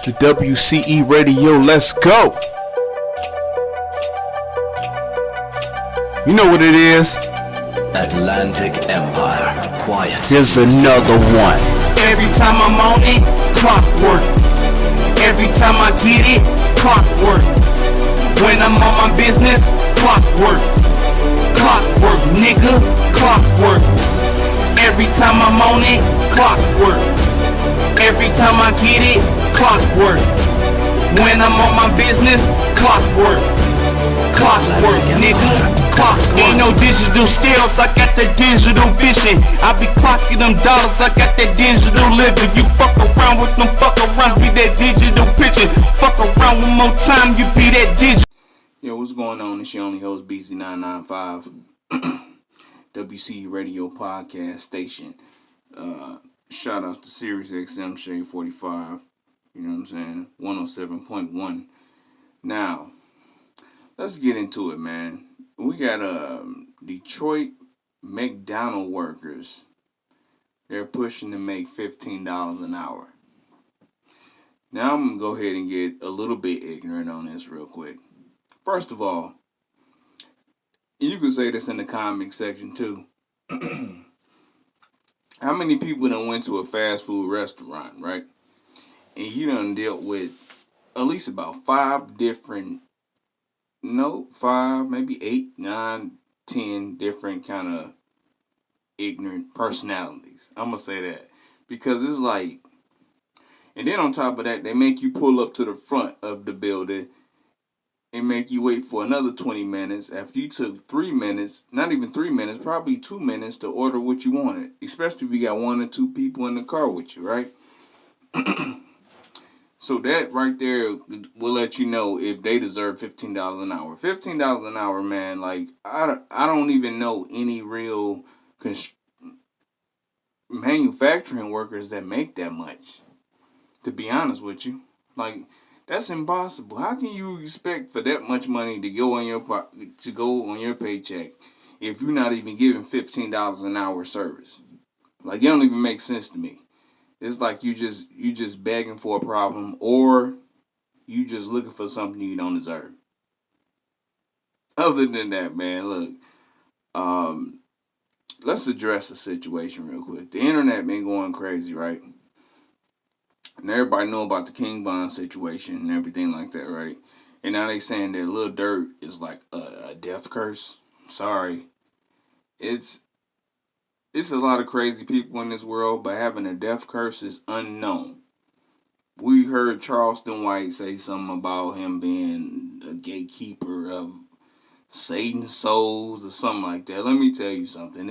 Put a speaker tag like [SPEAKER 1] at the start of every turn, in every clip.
[SPEAKER 1] It's the WCE Radio. Let's go. You know what it is.
[SPEAKER 2] Atlantic Empire. Quiet.
[SPEAKER 1] Here's another one.
[SPEAKER 3] Every time I'm on it, clockwork. Every time I get it, clockwork. When I'm on my business, clockwork. Clockwork, nigga, clockwork. Every time I'm on it, clockwork. Every time I get it, clockwork. When I'm on my business, clockwork. Clockwork, nigga, clockwork. Ain't no digital skills, I got that digital vision. I be clocking them dollars, I got that digital living. You fuck around with them fuck arounds, be that digital pitching. Fuck around one more time, you be that digital. Yo, what's going on? It's your only host, BZ995, WC Radio Podcast Station. Shout out to Sirius XM Shade 45, you know what I'm saying, 107.1. Now, let's get into it, man. We got Detroit McDonald workers. They're pushing to make $15 an hour. Now, I'm going to go ahead and get a little bit ignorant on this real quick. First of all, you could say this in the comic section too. How many people done went to a fast food restaurant, right? And you done dealt with at least about 5, maybe 8, 9, 10 different kind of ignorant personalities. I'm going to say that. Because it's like, and then on top of that, they make you pull up to the front of the building and make you wait for another 20 minutes after you took 3 minutes, not even 3 minutes, probably 2 minutes to order what you wanted. Especially if you got 1 or 2 people in the car with you, right? So that right there will let you know if they deserve $15 an hour. $15 an hour, man, like, I don't even know any real manufacturing workers that make that much, to be honest with you. Like, that's impossible. How can you expect for that much money to go on your paycheck if you're not even giving $15 an hour service? Like, it don't even make sense to me. It's like you just begging for a problem, or you just looking for something you don't deserve. Other than that, man, look, let's address the situation real quick. The internet been going crazy, right? And everybody know about the King Von situation and everything like that, right? And now they saying that Lil Durk is like a death curse. Sorry. It's a lot of crazy people in this world, but having a death curse is unknown. We heard Charleston White say something about him being a gatekeeper of Satan's souls or something like that. Let me tell you something.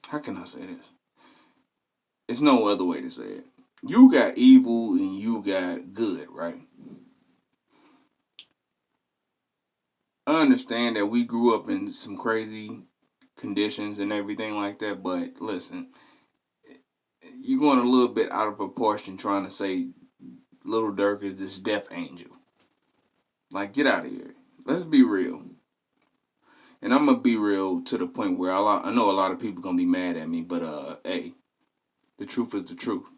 [SPEAKER 3] How can I say this? It's no other way to say it. You got evil and you got good, right? I understand that we grew up in some crazy conditions and everything like that, but listen, you're going a little bit out of proportion trying to say Lil Durk is this death angel. Like, get out of here. Let's be real. And I'm going to be real to the point where I know a lot of people going to be mad at me, but hey, the truth is the truth.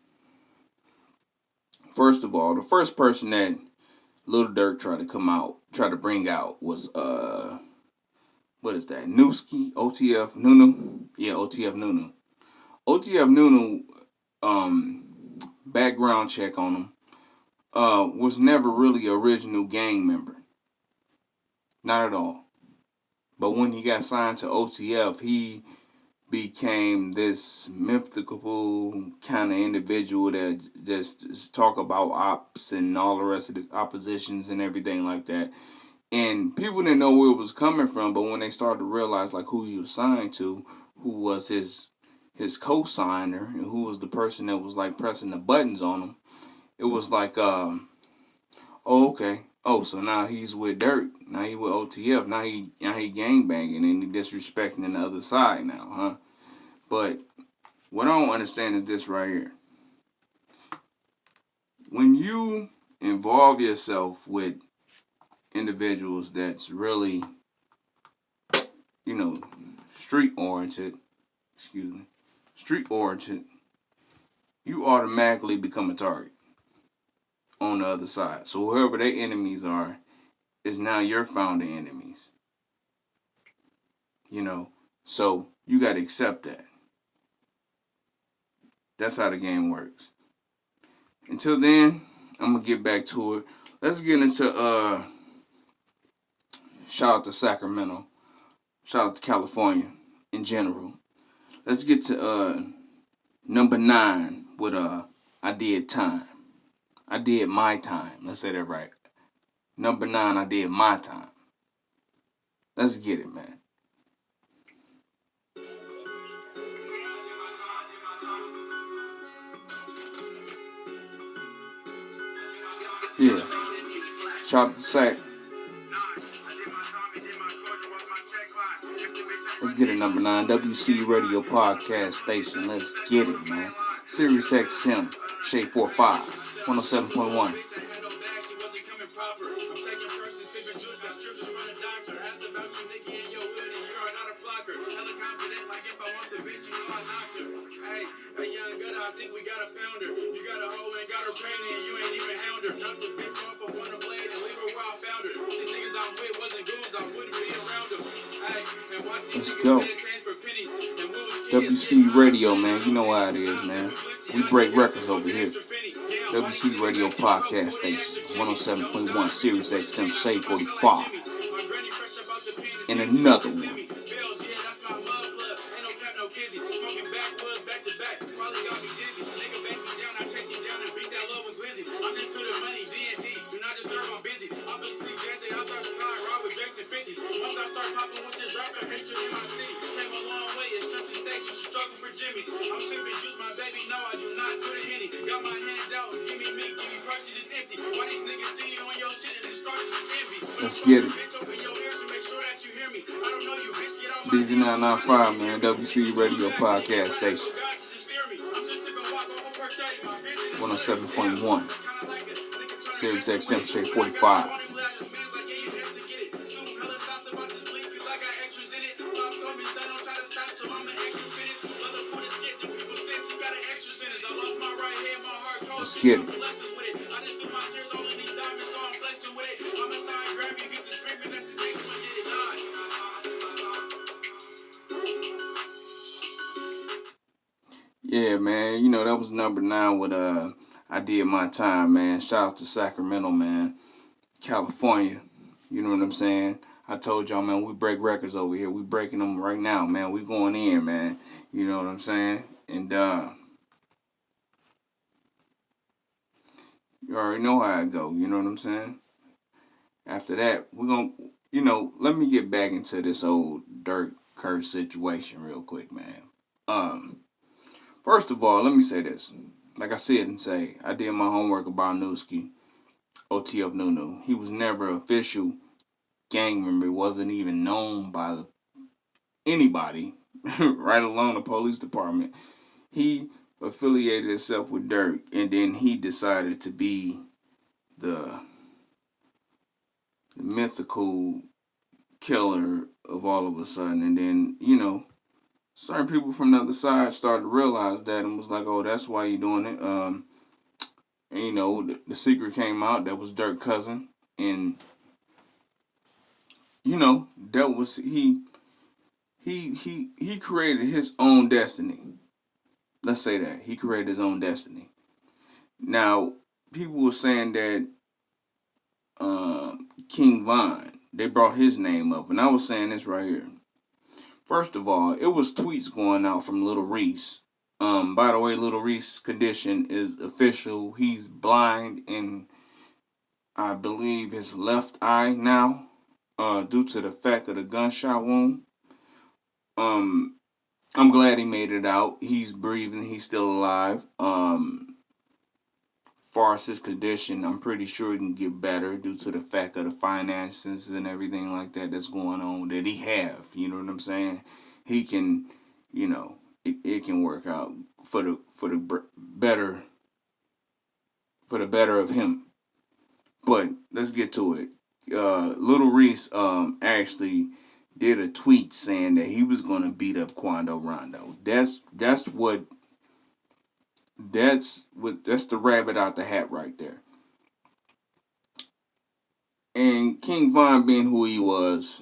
[SPEAKER 3] First of all, the first person that Lil Durk tried to bring out was, what is that? Newski, OTF Nunu? Yeah, OTF Nunu. OTF Nunu, background check on him, was never really an original gang member. Not at all. But when he got signed to OTF, he became this mythical kind of individual that just talk about ops and all the rest of the oppositions and everything like that. And people didn't know where it was coming from, but when they started to realize like who he was signed to, who was his co-signer, and who was the person that was like pressing the buttons on him, it was like, oh, okay. Oh, so now he's with Durk. Now he with OTF. Now he gangbanging and he disrespecting the other side now, huh? But what I don't understand is this right here. When you involve yourself with individuals that's really, street oriented,
[SPEAKER 4] street oriented, you automatically become a target on the other side. So whoever their enemies are is now your founder enemies. So you got to accept that. That's how the game works. Until then, I'm going to get back to it. Let's get into, shout out to Sacramento. Shout out to California in general. Let's get to, number 9 with, I Did Time. I did my time. Let's say that right. Number 9, I did my time. Let's get it, man. Yeah. Shout out to Sac. Let's get it, number 9. WC Radio Podcast Station. Let's get it, man. Sirius XM, Shade 45, 107.1. Let's go. WC Radio, man. You know how it is, man. We break records over here. WC Radio Podcast Station, 107.1, Sirius XM, Shade 45. And another one. Let's get it. BZ995, man. WC Radio Podcast Station. 107.1. Sirius XM, Shade 45. Let's get it. Yeah, man. That was number 9 with I Did My Time, man. Shout out to Sacramento, man. California. You know what I'm saying? I told y'all, man, we break records over here. We breaking them right now, man. We going in, man. You know what I'm saying? And you already know how it go. You know what I'm saying? After that, we're going to, let me get back into this old Dirk Curse situation real quick, man. First of all, let me say this. Like I said and say, I did my homework about Newski, OTF Nunu. He was never an official gang member. He wasn't even known by anybody, right along the police department. He affiliated himself with Dirk, and then he decided to be the mythical killer of all of a sudden. And then, certain people from the other side started to realize that and was like, oh, that's why you doing it. And, the secret came out that was Dirk's cousin. And, that was, he created his own destiny. Let's say that. He created his own destiny. Now, people were saying that King Von, they brought his name up. And I was saying this right here. First of all, it was tweets going out from Little Reese. By the way, Little Reese's condition is official. He's blind in, I believe, his left eye now, due to the fact of the gunshot wound. I'm glad he made it out. He's breathing. He's still alive. Far as his condition, I'm pretty sure he can get better due to the fact of the finances and everything like that that's going on that he have. You know what I'm saying? He can, it can work out for the better of him. But let's get to it. Little Reese actually did a tweet saying that he was going to beat up Quando Rondo. That's the rabbit out the hat right there. And King Von, being who he was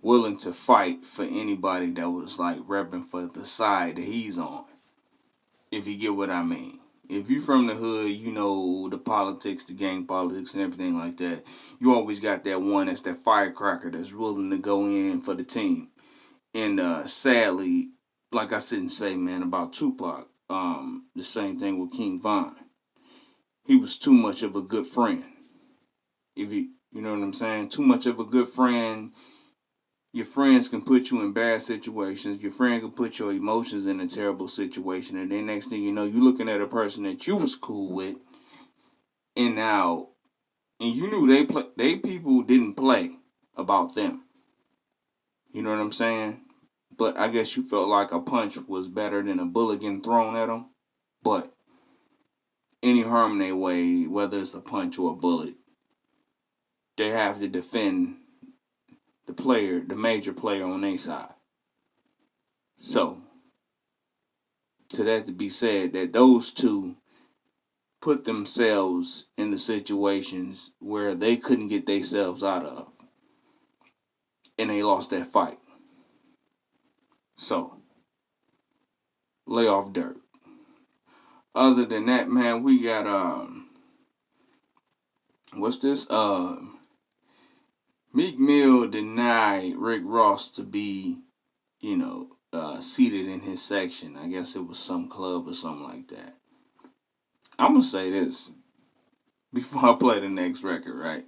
[SPEAKER 4] willing to fight for anybody that was like repping for the side that he's on. If you get what I mean. If you're from the hood, you know the politics, the gang politics, and everything like that. You always got that one that's that firecracker that's willing to go in for the team. And sadly, like I didn't say, man, about Tupac, the same thing with King Von. He was too much of a good friend. If you know what I'm saying? Too much of a good friend. Your friends can put you in bad situations. Your friend can put your emotions in a terrible situation. And then next thing you know, you're looking at a person that you was cool with. And you knew they people didn't play about them. You know what I'm saying? But I guess you felt like a punch was better than a bullet getting thrown at them. But any harm in their way, whether it's a punch or a bullet, they have to defend the major player on their side. So, to that to be said, that those two put themselves in the situations where they couldn't get themselves out of. And they lost that fight. So, lay off Dirk. Other than that, man, we got, what's this? Meek Mill denied Rick Ross to be, seated in his section. I guess it was some club or something like that. I'm going to say this before I play the next record, right?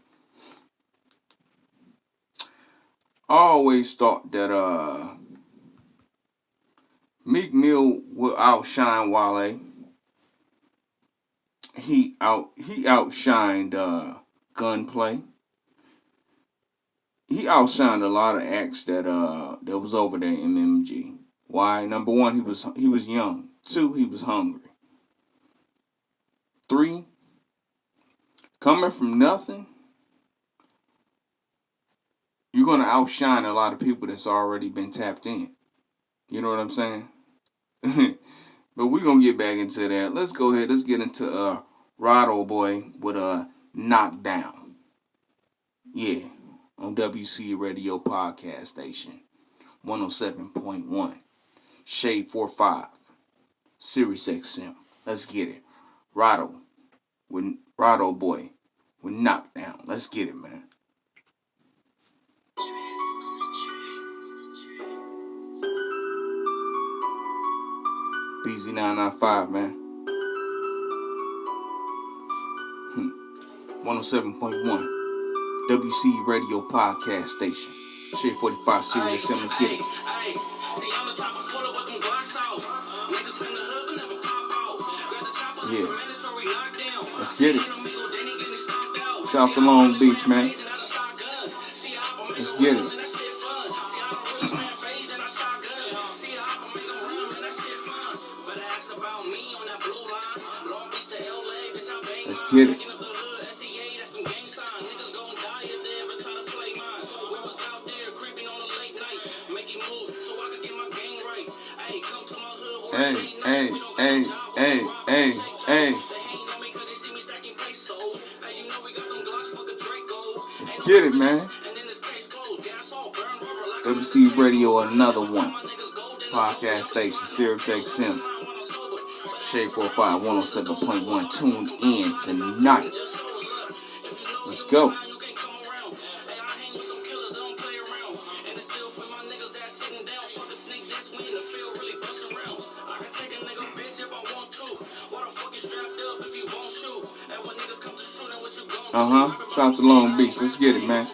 [SPEAKER 4] I always thought that Meek Mill will outshine Wale. He outshined Gunplay. He outshined a lot of acts that was over there in MMG. Why? Number one, he was young. 2, he was hungry. 3, coming from nothing, you're gonna outshine a lot of people that's already been tapped in. You know what I'm saying? But we're gonna get back into that. Let's go ahead. Let's get into Rado Boy with a Knockdown. Yeah. On WC Radio Podcast Station 107.1 Shade 45 Sirius XM. Let's get it. Rado Boy with Knockdown. Let's get it, man. BZ995, man. 107.1 WC Radio Podcast Station. Shade 45 Sirius XM. Let's get it. Yeah. Let's get it. Shout out to Long Beach, man. Let's get it. Let's get it. Hey. Let's get it, man. WC Radio, another one. Podcast station, Sirius XM. Shade 45, 107.1. Tune in tonight. Let's go. Shout out to Long Beach. Let's get it, man.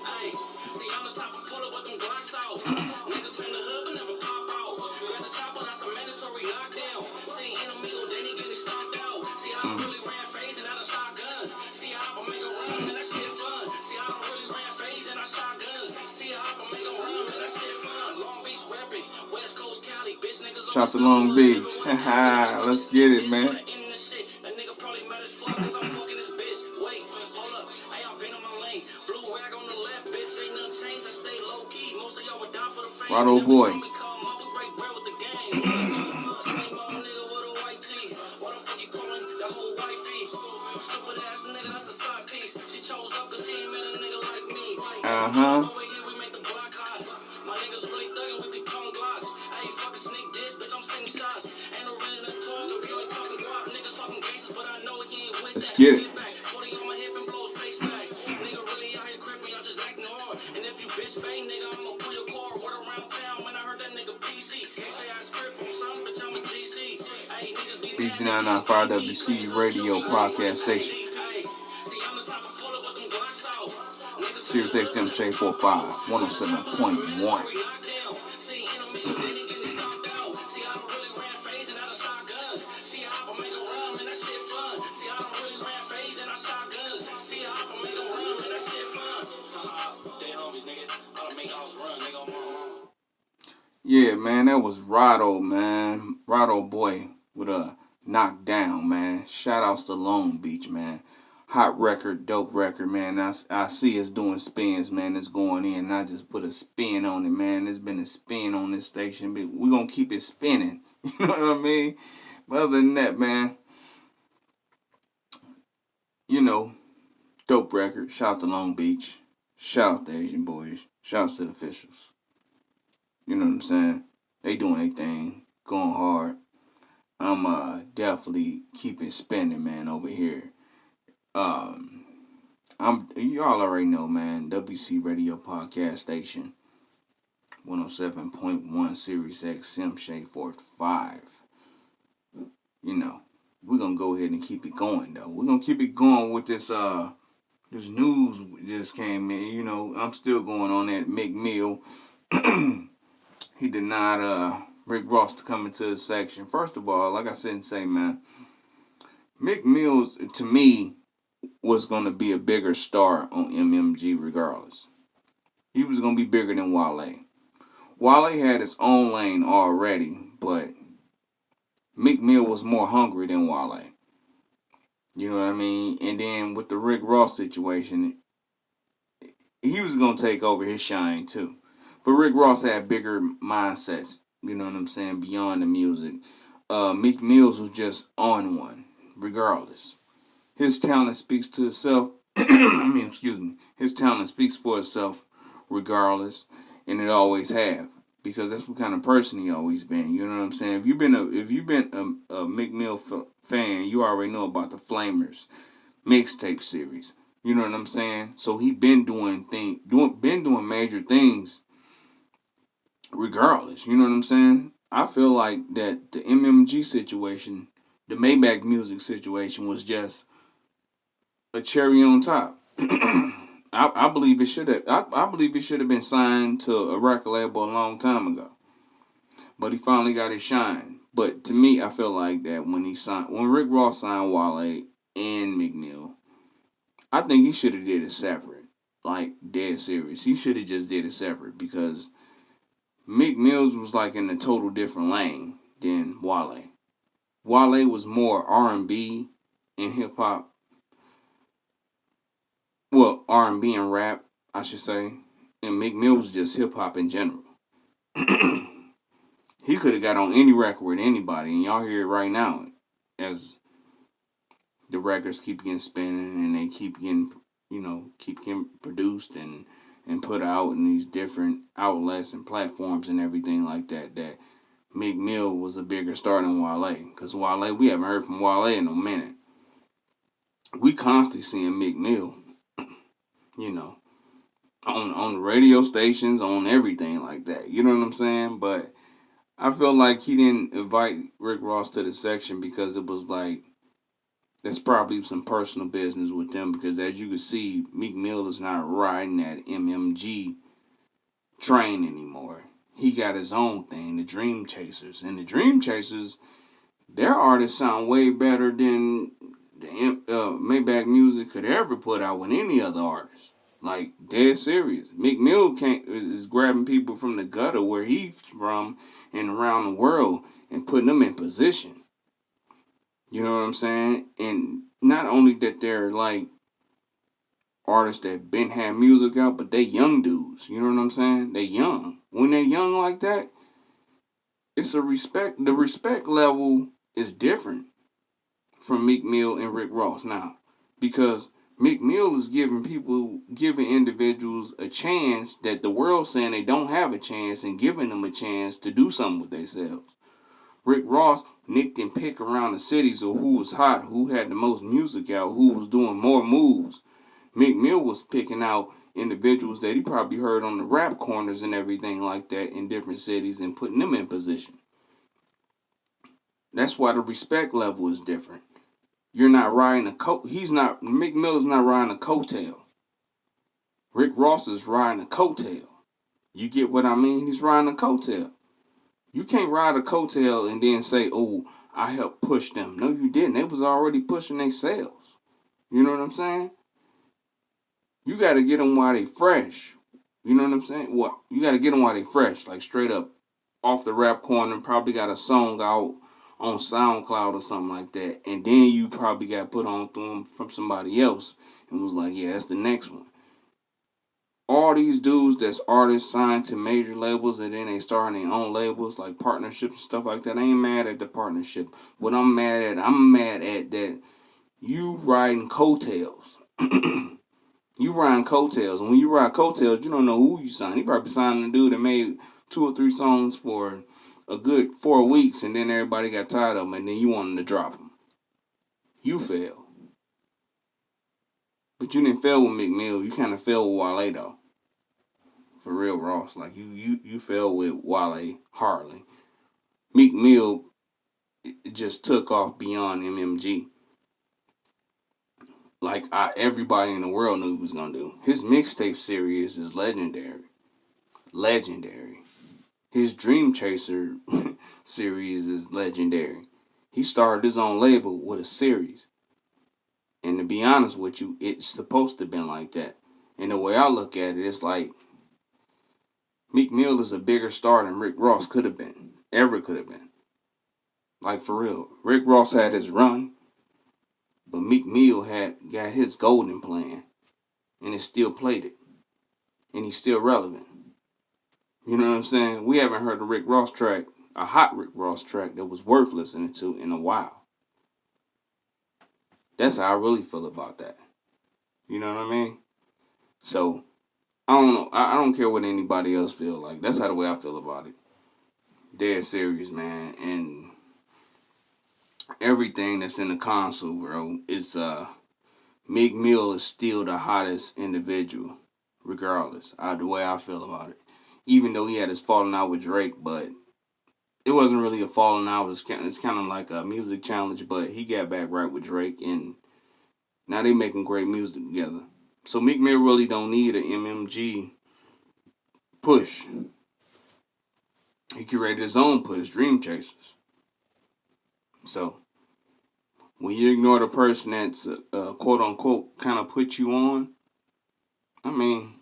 [SPEAKER 4] Shout out to Long Beach. Let's get it, man. Right, old boy. Uh-huh. Let's get it. BZ995 WC Radio Podcast Station. Sirius XM Shade 45, 107.1. Yeah, man, that was Rado, man. Rado boy with a knockdown, man. Shout outs to Long Beach, man. Hot record, dope record, man. I see it's doing spins, man. It's going in. And I just put a spin on it, man. There's been a spin on this station. But we're going to keep it spinning. You know what I mean? But other than that, man, you know, dope record. Shout out to Long Beach. Shout out to Asian boys. Shout out to the officials. You know what I'm saying? They doing their thing. Going hard. I'm definitely keep it spinning, man, over here. Y'all already know, man. WC Radio Podcast Station, 107.1 Sirius XM Shade 45. You know, we're gonna go ahead and keep it going though. We're gonna keep it going with this this news just came in. You know, I'm still going on that Meek Mill. He denied Rick Ross to come into his section. First of all, like I said and say, man, Meek Mill, to me, was going to be a bigger star on MMG regardless. He was going to be bigger than Wale. Wale had his own lane already, but Meek Mill was more hungry than Wale. You know what I mean? And then with the Rick Ross situation, he was going to take over his shine too. But Rick Ross had bigger mindsets, you know what I'm saying, beyond the music. Meek Mills was just on one, regardless. His talent speaks to itself. His talent speaks for itself, regardless, and it always have, because that's what kind of person he always been. You know what I'm saying? If you've been a Meek Mill fan, you already know about the Flamers mixtape series. You know what I'm saying? So he been doing major things, regardless. You know what I'm saying? I feel like that the MMG situation, the Maybach Music situation, was just a cherry on top. I believe it should have. I believe it should have been signed to a record label a long time ago. But he finally got his shine. But to me, I feel like that when Rick Ross signed Wale and Meek Mill, I think he should have did it separate, like dead serious. He should have just did it separate, because Meek Mills was like in a total different lane than Wale. Wale was more R&B and hip hop. Well, R&B and rap, I should say. And Meek Mill was just hip hop in general. He could have got on any record with anybody, and y'all hear it right now as the records keep getting spinning and they keep getting produced and put out in these different outlets and platforms and everything like that. That Meek Mill was a bigger star than Wale, because Wale, we haven't heard from Wale in a minute. We constantly seeing Meek Mill, you know, on the radio stations, on everything like that. You know what I'm saying? But I feel like he didn't invite Rick Ross to the section because it was like, there's probably some personal business with them, because as you can see, Meek Mill is not riding that MMG train anymore. He got his own thing, the Dream Chasers. And the Dream Chasers, their artists sound way better than the Maybach Music could ever put out with any other artist. Like, dead serious. Meek Mill is grabbing people from the gutter where he's from and around the world and putting them in position. You know what I'm saying? And not only that they're like artists that been had music out, but they young dudes. You know what I'm saying? They young. When they young like that, it's a respect. The respect level is different from Meek Mill and Rick Ross now, because Meek Mill is giving individuals a chance that the world's saying they don't have a chance, and giving them a chance to do something with themselves. Rick Ross nicked and picked around the cities of who was hot, who had the most music out, who was doing more moves. Meek Mill was picking out individuals that he probably heard on the rap corners and everything like that in different cities and putting them in position. That's why the respect level is different. You're not riding a coat. Meek Mill is not riding a coattail. Rick Ross is riding a coattail. You get what I mean? He's riding a coattail. You can't ride a coattail and then say, oh, I helped push them. No, you didn't. They was already pushing themselves. You know what I'm saying? You got to get them while they fresh. You know what I'm saying? What? You got to get them while they fresh. Like straight up off the rap corner. Probably got a song out on SoundCloud or something like that. And then you probably got put on through them from somebody else. And was like, yeah, that's the next one. All these dudes that's artists signed to major labels and then they starting their own labels like partnerships and stuff like that. I ain't mad at the partnership. What I'm mad at that you riding coattails. You riding coattails. And when you ride coattails, you don't know who you signed. You probably signed a dude that made 2 or 3 songs for a good 4 weeks and then everybody got tired of them and then you want them to drop them. You fail. But you didn't fail with Meek Mill. You kind of failed with Wale though. For real, Ross. Like you fell with Wale hardly. Meek Mill just took off beyond MMG. Like everybody in the world knew he was gonna do. His mixtape series is legendary. Legendary. His Dream Chaser series is legendary. He started his own label with a series. And to be honest with you, it's supposed to have been like that. And the way I look at it, it's like Meek Mill is a bigger star than Rick Ross could have been. Ever could have been. Like for real. Rick Ross had his run. But Meek Mill got his golden plan. And it still played it. And he's still relevant. You know what I'm saying? We haven't heard a Rick Ross track, a hot Rick Ross track that was worth listening to in a while. That's how I really feel about that. You know what I mean? So, I don't know. I don't care what anybody else feel like. That's how the way I feel about it. Dead serious, man. And everything that's in the console, bro, it's Meek Mill is still the hottest individual, regardless. The way I feel about it. Even though he had his falling out with Drake, but it wasn't really a falling out. It's kind of like a music challenge, but he got back right with Drake, and now they making great music together. So Meek Mill really don't need an MMG push. He curated his own push, Dream Chasers. So when you ignore the person that's quote unquote kind of put you on, I mean,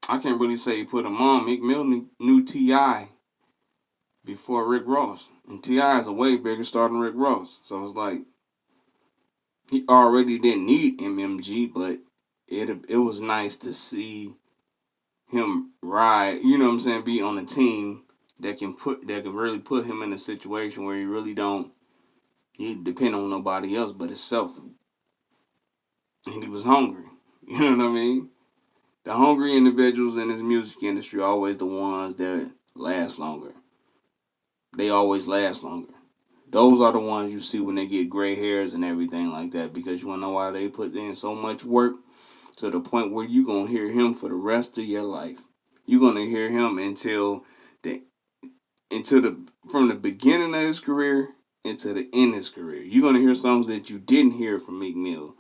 [SPEAKER 4] I can't really say he put him on. Meek Mill knew T.I. before Rick Ross. And T.I. is a way bigger star than Rick Ross. So it's like, he already didn't need MMG, but it was nice to see him ride, you know what I'm saying, be on a team that can really put him in a situation where he depend on nobody else but himself. And he was hungry. You know what I mean? The hungry individuals in this music industry are always the ones that last longer. They always last longer. Those are the ones you see when they get gray hairs and everything like that, because you want to know why they put in so much work to the point where you're going to hear him for the rest of your life. You're going to hear him from the beginning of his career into the end of his career. You're going to hear songs that you didn't hear from Meek Mill,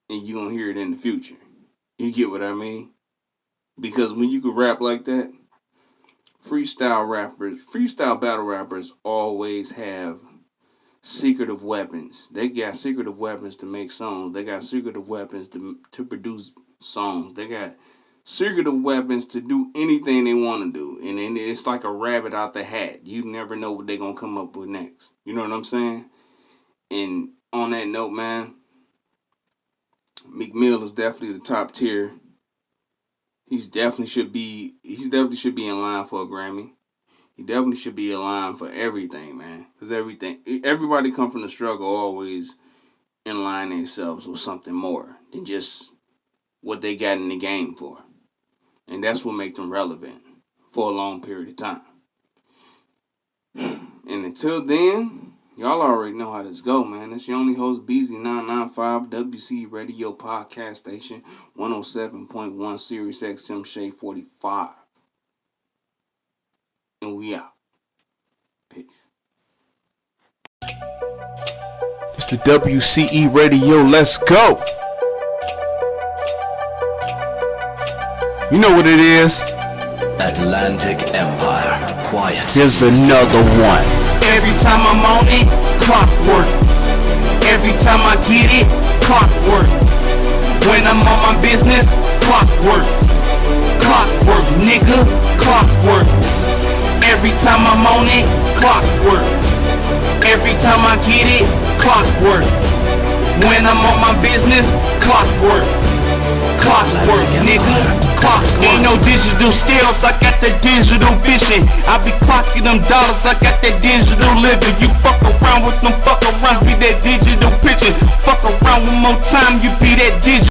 [SPEAKER 4] and you're going to hear it in the future. You get what I mean? Because when you can rap like that, freestyle battle rappers always have secretive weapons. They got secretive weapons to make songs. They got secretive weapons to produce songs. They got secretive weapons to do anything they want to do. And then it's like a rabbit out the hat. You never know what they're going to come up with next. You know what I'm saying? And on that note, man, Meek Mill is definitely the top tier. He definitely should be in line for a Grammy. He definitely should be in line for everything, man. Because everybody come from the struggle always in line themselves with something more than just what they got in the game for. And that's what makes them relevant for a long period of time. And until then, y'all already know how this go, man. It's your only host, BZ995, WC Radio Podcast Station, 107.1 Sirius XM Shade 45. And we out. Peace.
[SPEAKER 1] It's the WCE Radio. Let's go. You know what it is.
[SPEAKER 2] Atlantic Empire. Quiet.
[SPEAKER 1] Here's another one.
[SPEAKER 3] Every time I'm on it, clockwork. Every time I get it, clockwork. When I'm on my business, clockwork. Clockwork, nigga, clockwork. Every time I'm on it, clockwork. Every time I get it, clockwork. When I'm on my business, clockwork. Clockwork, nigga, clockwork. Ain't no digital skills, I got that digital vision. I be clocking them dollars, I got that digital living. You fuck around with them fuck arounds, be that digital picture. Fuck around one more time, you be that digital.